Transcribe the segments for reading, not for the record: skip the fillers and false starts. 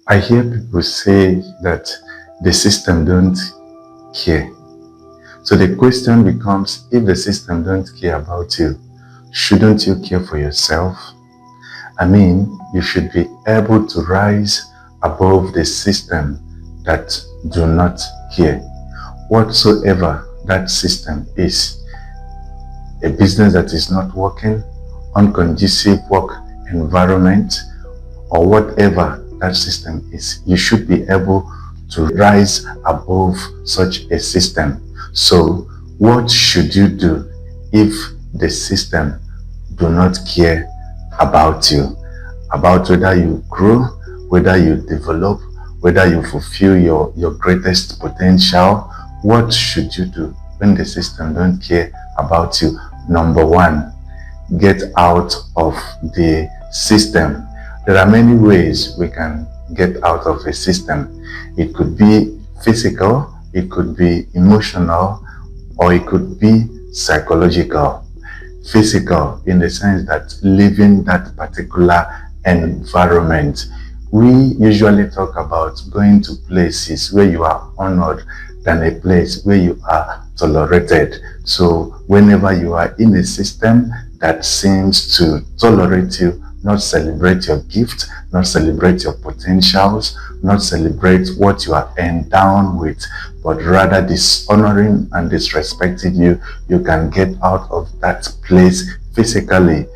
I hear people say that the system don't care. So the question becomes, if the system don't care about you, shouldn't you care for yourself? I mean, you should be able to rise above the system that do not care. Whatsoever that system is, a business that is not working, unconducive work environment, or whatever that system is, you should be able to rise above such a system. So what should you do if the system do not care about you, about whether you grow, whether you develop, whether you fulfill your greatest potential? What should you do when the system don't care about you? Number one, get out of the system. There are many ways we can get out of a system. It could be physical, it could be emotional, or it could be psychological. Physical, in the sense that living that particular environment. We usually talk about going to places where you are honored than a place where you are tolerated. So whenever you are in a system that seems to tolerate you, not celebrate your gift, not celebrate your potentials, not celebrate what you are endowed with, but rather dishonoring and disrespecting you, you can get out of that place physically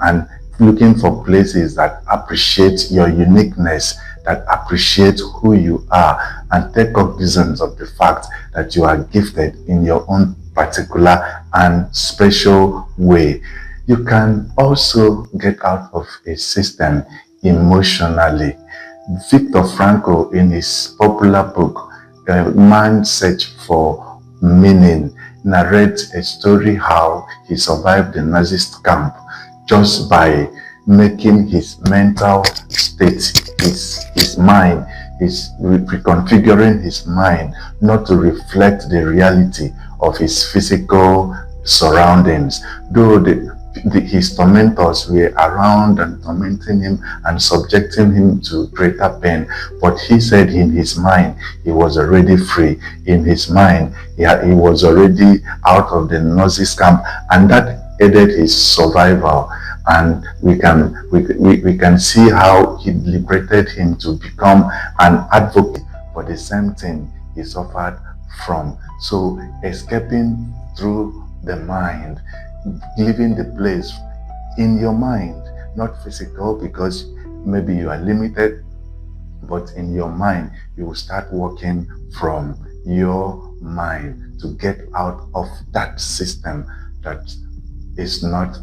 and looking for places that appreciate your uniqueness, that appreciate who you are, and take cognizance of the fact that you are gifted in your own particular and special way. You can also get out of a system emotionally. Viktor Frankl, in his popular book, Man's Search for Meaning, narrates a story how he survived the Nazist camp just by making his mental state, his mind, his reconfiguring his mind not to reflect the reality of his physical surroundings. Though his tormentors were around and tormenting him and subjecting him to greater pain, but he said in his mind he was already free. In his mind he was already out of the Nazi camp, and that aided his survival. And we can see how he liberated him to become an advocate for the same thing he suffered from. So escaping through the mind, leaving the place in your mind, not physical, because maybe you are limited, but in your mind, you will start working from your mind to get out of that system that is not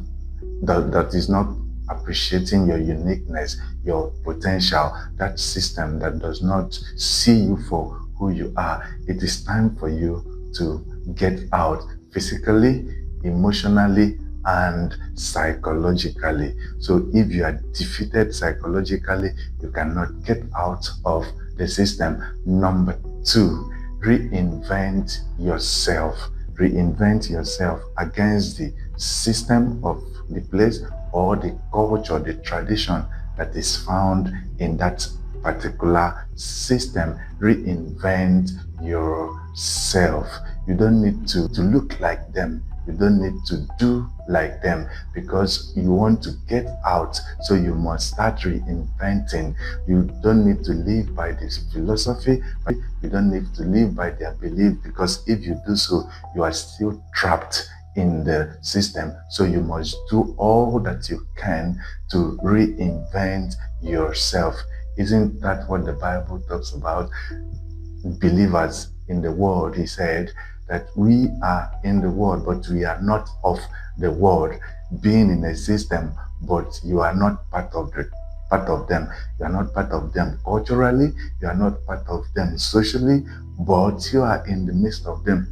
appreciating your uniqueness, your potential, that system that does not see you for who you are. It is time for you to get out physically, emotionally, and psychologically. So if you are defeated psychologically, you cannot get out of the system. Number two, reinvent yourself. Reinvent yourself against the system of the place or the culture, the tradition that is found in that particular system. Reinvent yourself. You don't need to look like them. You don't need to do like them, because you want to get out, so you must start reinventing. You don't need to live by this philosophy. You don't need to live by their belief, because if you do so, you are still trapped in the system. So you must do all that you can to reinvent yourself. Isn't that what the Bible talks about? Believers in the world, he said that we are in the world, but we are not of the world. Being in a system, but you are not part of them. You are not part of them culturally, you are not part of them socially, but you are in the midst of them.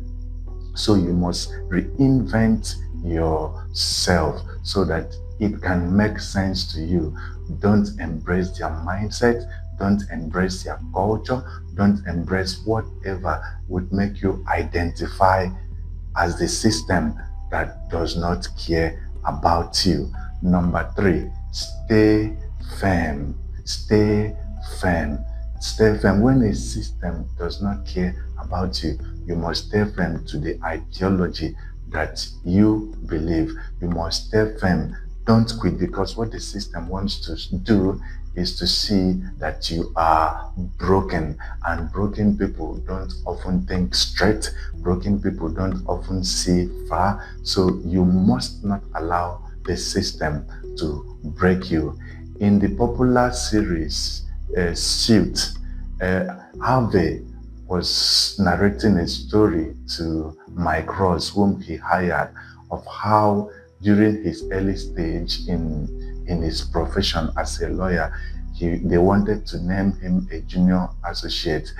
So you must reinvent yourself so that it can make sense to you. Don't embrace their mindset. Don't embrace their culture. Don't embrace whatever would make you identify as the system that does not care about you. Number three, stay firm. Stay firm. Stay firm. When a system does not care about you, you must stay firm to the ideology that you believe. You must stay firm. Don't quit, because what the system wants to do is to see that you are broken. And broken people don't often think straight. Broken people don't often see far. So you must not allow the system to break you. In the popular series Suit, Harvey was narrating a story to Mike Ross, whom he hired, of how during his early stage in his profession as a lawyer, they wanted to name him a junior associate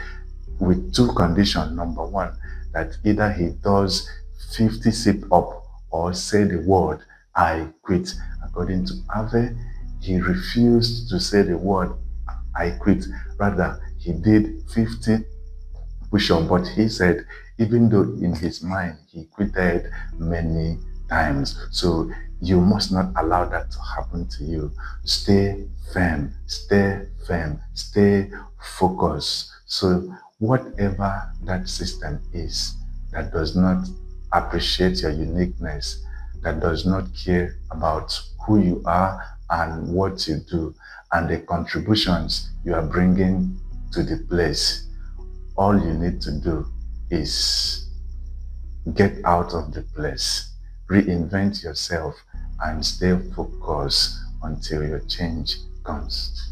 with two conditions. Number one, that either he does 50 sit-up or say the word, "I quit." According to Harvey, he refused to say the word, "I quit." Rather, he did 50 push-up, but he said, even though in his mind he quitted many times. So you must not allow that to happen to you. Stay firm, stay firm, stay focused. So whatever that system is that does not appreciate your uniqueness, that does not care about who you are and what you do and the contributions you are bringing to the place, all you need to do is get out of the place, reinvent yourself, and stay focused until your change comes.